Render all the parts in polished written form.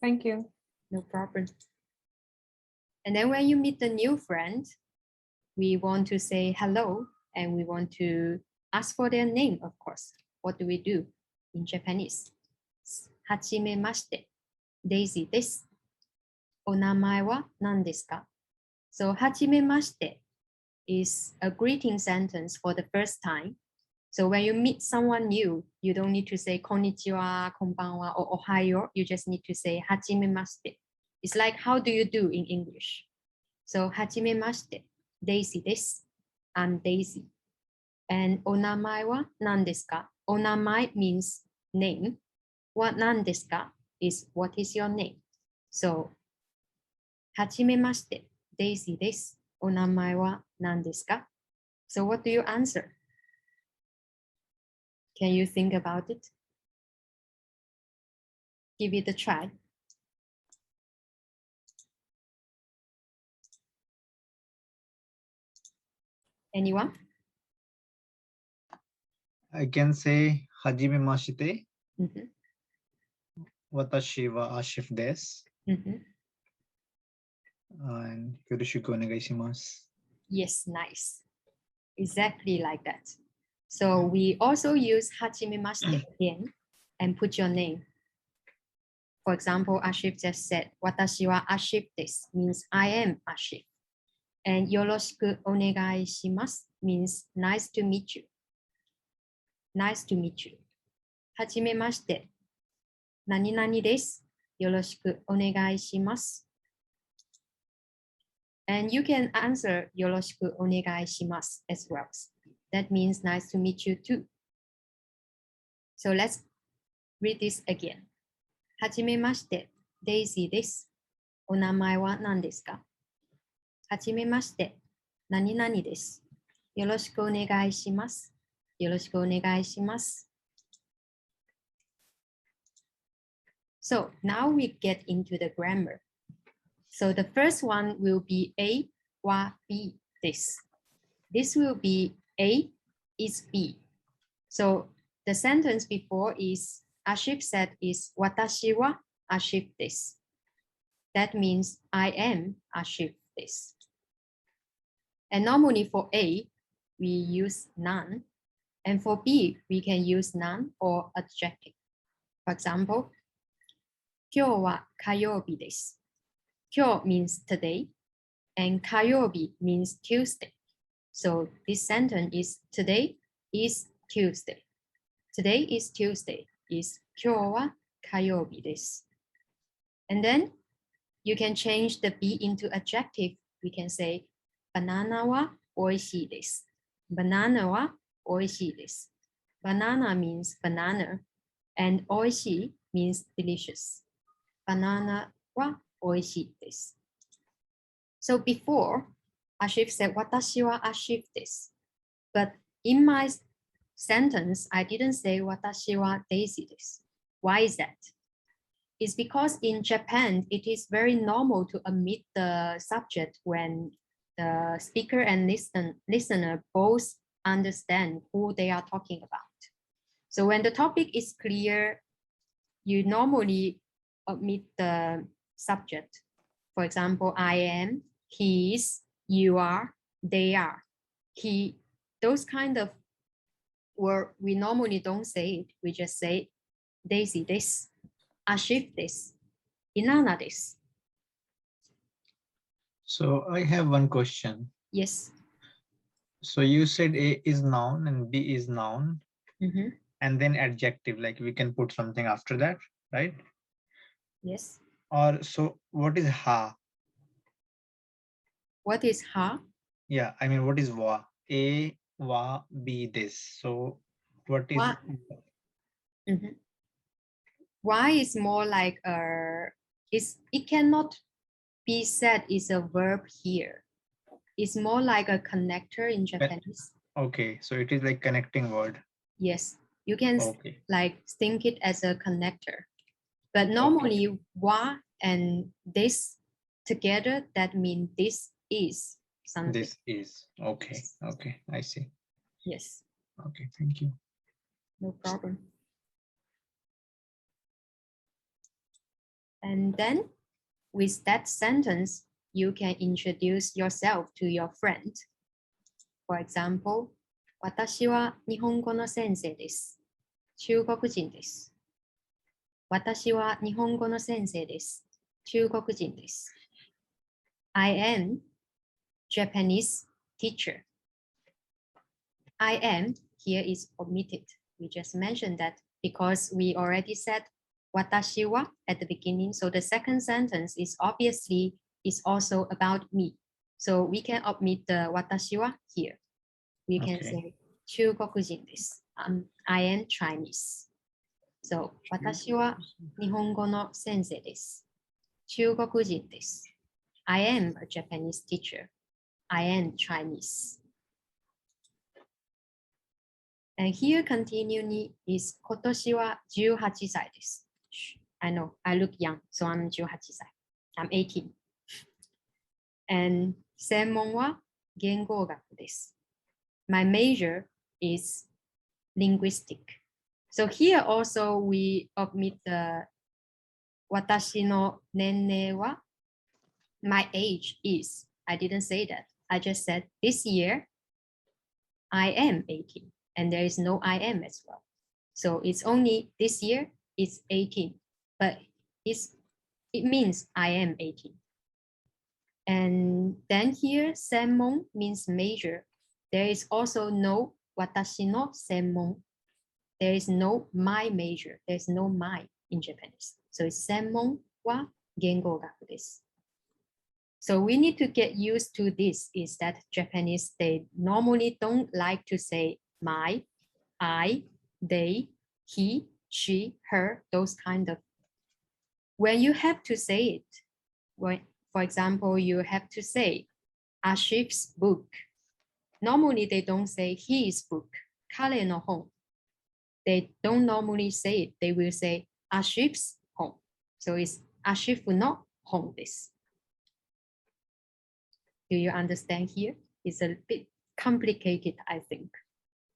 Thank you. No problem. And then when you meet a new friend, we want to say hello and we want to ask for their name, of course. What do we do in Japanese? はじめまして、Daisy です。お名前は何ですか? So はじめまして is a greeting sentence for the first time. So when you meet someone new, you don't need to say こんにちは、こんばんは, or おはよう. You just need to say はじめまして. It's like how do you do in English? So はじめまして、Daisy です。I'm Daisy. And お名前は何ですか? お名前 means name. What 何ですか is what is your name? So はじめまして、Daisy です。お名前は何ですか? So what do you answer? Can you think about it? Give it a try. Anyone? I can say はじめまして。Mm-hmm. 私はアシフです。Mm-hmm. And よろしくお願いします。Yes, nice. Exactly like that. So we also use はじめまして again and put your name. For example, Ashif just said, 私は Ashif です means I am Ashif. And よろしくお願いします means nice to meet you. Nice to meet you. はじめまして。何々です。よろしくお願いします。And you can answer よろしくお願いします as well. That means nice to meet you too. So let's read this again. はじめまして、Daisy です。お名前は何ですか? はじめまして、何々です。よろしくお願いします。よろしくお願いします。So now we get into the grammar. So the first one will be A は B です。This will be A is B. So the sentence before is Ashif said is 私は Ashif です。That means I am Ashif です。And normally for A, we use none. And for B, we can use none or adjective. For example, 今日は火曜日です。今日 means today, and 火曜日 means Tuesday. So this sentence is today is Tuesday. Today is Tuesday is 今日は火曜日です。And then you can change the be into adjective. We can say バナナはおいしいです。バナナはおいしいです。Banana means banana, and おいしい means delicious. Banana はおいしいです。So before, Ashif said, 私は Ashif です。But in my sentence, I didn't say 私は Daisy です。Why is that? It's because in Japan, it is very normal to omit the subject when the speaker and listener both understand who they are talking about. So when the topic is clear, you normally omit the subject. For example, I am, he is, you are, they are. He, those kind of words, we normally don't say it. We just say Daisy this, Ashif this, Inanna this. So I have one question. Yes. So you said A is noun and B is noun, Mm-hmm. and then adjective, like we can put something after that, right? Yes. Or so what is ha? What is ha? Yeah, I mean, what is wa? A, wa, B, this. So what is Wa. Mm-hmm. Why is more like it cannot be said is a verb here. It's more like a connector in Japanese. Okay, so it is like connecting word. Yes, you can like think it as a connector. But normally wa and this together, that means this is something. This is okay. Okay, I see. Yes. Okay, thank you. No problem. And then with that sentence, you can introduce yourself to your friend. For example, 私は日本語の先生です。中国人です。私は日本語の先生です。中国人です。I am Japanese teacher. I am here is omitted. We just mentioned that because we already said 私は at the beginning. So the second sentence is obviously is also about me. So we can omit the 私は here. We can say 中国人です。I am Chinese. So 私は日本語の先生です。中国人です。I am a Japanese teacher. I am Chinese. And here continuing is 今年は18歳です。I know, I look young, so I'm 18歳。I'm 18. And 専門は言語学です。My major is linguistic. So here also we omit the 私の年齢は my age is. I didn't say that. I just said this year I am 18 and there is no I am as well. So it's only this year it's 18, but it means I am 18. And then here 専門 means major. There is also no 私の専門. There is no my major. There is no my in Japanese. So it's 専門は言語学です。So we need to get used to this is that Japanese, they normally don't like to say my, I, they, he, she, her, those kind of. When you have to say it, when, for example, you have to say Ashif's book. Normally they don't say his book, 彼の本. They don't normally say it. They will say Ashif's 本. So it's Ashif no 本です。Do you understand here? It's a bit complicated, I think.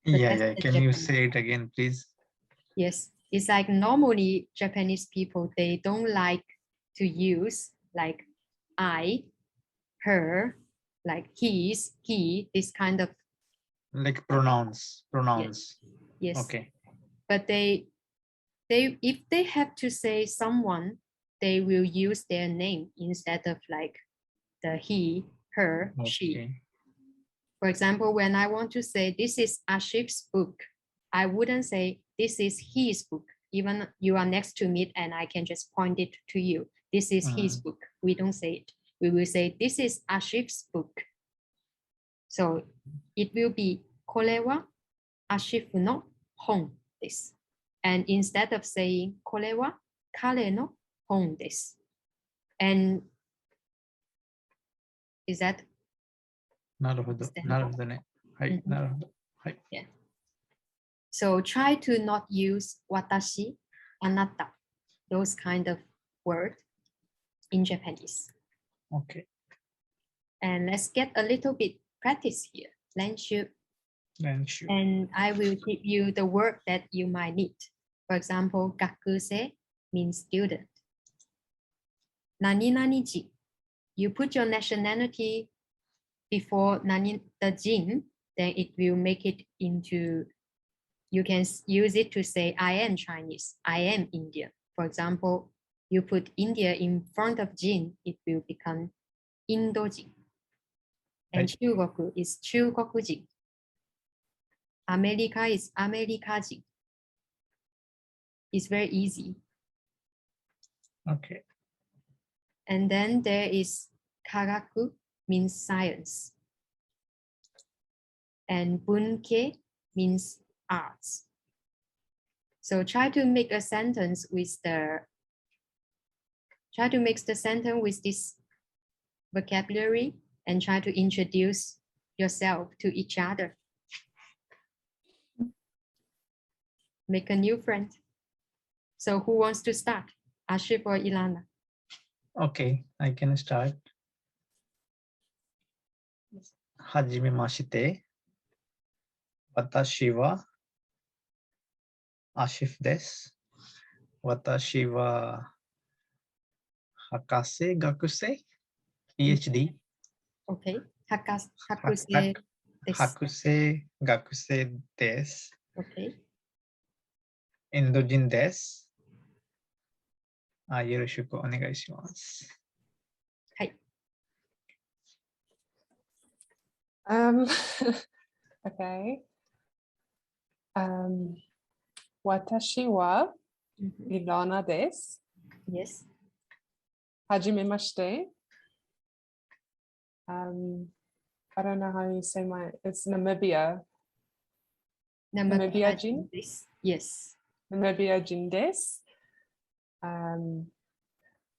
But Yeah. Can you say it again, please? Yes. It's like normally Japanese people, they don't like to use like I, her, like his, he, this kind of. Like pronouns. Yes. Okay. But they if they have to say someone, they will use their name instead of like the he, her, she. For example, when I want to say this is Ashif's book, I wouldn't say this is his book. Even you are next to me and I can just point it to you. This is his book. We don't say it. We will say this is Ashif's book. So it will be これは Ashif no 本です。And instead of saying これは彼の本です。And is that なるほどね。はい、なるほど。はい。Yeah. So try to not use 私、あなた, those kind of words in Japanese. Okay. And let's get a little bit practice here. 練習. And I will give you the word that you might need. For example, 学生 means student. 何々人. You put your nationality before the jin, then it will make it into, you can use it to say, I am Chinese, I am Indian. For example, you put India in front of jin, it will become Indojin. And 中国 is 中国人. America is アメリカ人. It's very easy. Okay. And then there is 科学 means science. And 文系 means arts. So try to make a sentence with this vocabulary and try to introduce yourself to each other. Make a new friend. So who wants to start? Ashif or Ilana? Okay, I can start. はじめまして。私はアシフです。私は博士、学生 PhD? Okay. 博士です。博士、学生です。Okay. インド人です。よろしくお願いします。はい。Okay. 私はイラナです。Yes. はじめまして。I don't know how you say it's Namibia. ナミビア人です。Yes. ナミビア人です。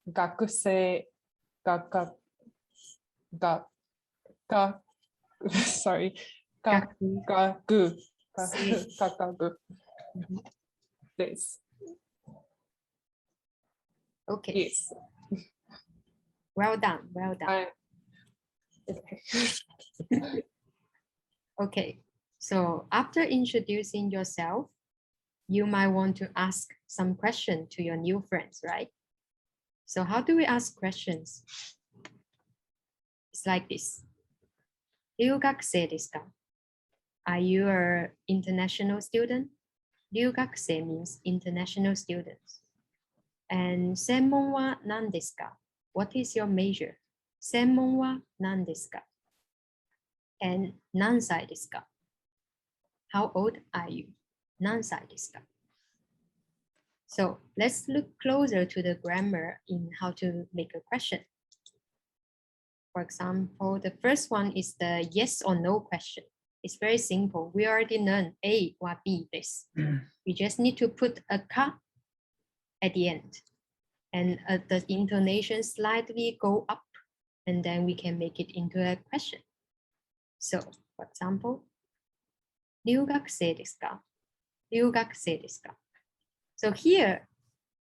学生、sorry, 学です。Okay. Yes. Well done. Well done. Okay. So after introducing yourself, you might want to ask some question to your new friends, right? So how do we ask questions? It's like this. 留学生ですか? Are you an international student? 留学生 means international students. And 専門は何ですか? What is your major? 専門は何ですか? And 何歳ですか? How old are you? 何歳ですか? So let's look closer to the grammar in how to make a question. For example, the first one is the yes or no question. It's very simple. We already learned A or B this. We just need to put a ka at the end. And the intonation slightly go up, and then we can make it into a question. So, for example, 留学生ですか? 留学生ですか? So here,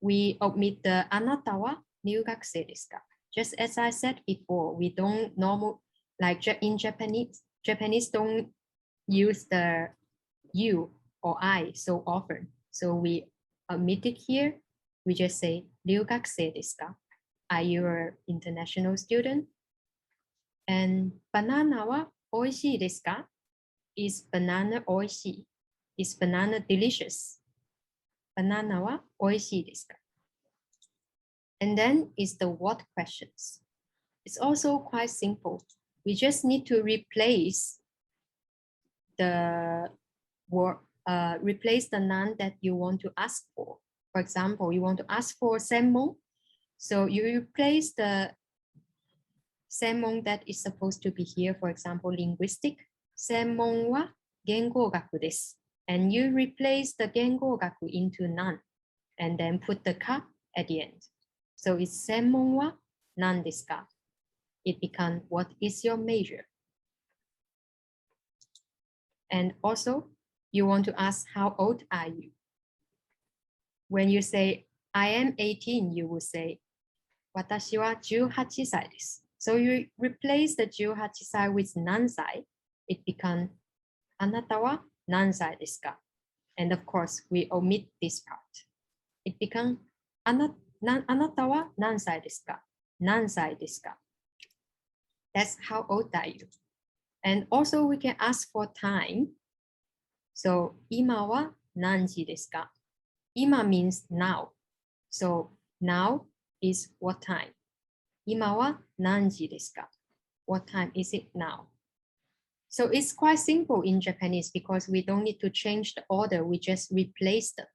we omit the あなたは留学生ですか? Just as I said before, we don't like in Japanese don't use the you or I so often. So we omit it here. We just say 留学生ですか? Are you an international student? And バナナは美味しいですか? Is banana 美味しい? Is banana delicious? バナナは美味しいですか? And then is the what questions. It's also quite simple. We just need to replace the word, replace the noun that you want to ask for. For example, you want to ask for 専門. So you replace the 専門 that is supposed to be here, for example, linguistic. 専門は言語学です. And you replace the 言語学 into noun and then put the か at the end. So it's 専門は何ですか? It becomes what is your major? And also, you want to ask how old are you? When you say I am 18, you will say 私は18歳です. So you replace the 18歳 with 何歳? It becomes あなたは何歳ですか? And of course, we omit this part. It becomes あなたは何歳ですか? 何歳ですか? That's how old are you? And also we can ask for time. So 今は何時ですか? 今 means now. So now is what time? 今は何時ですか? What time is it now? So it's quite simple in Japanese because we don't need to change the order. We just replace them.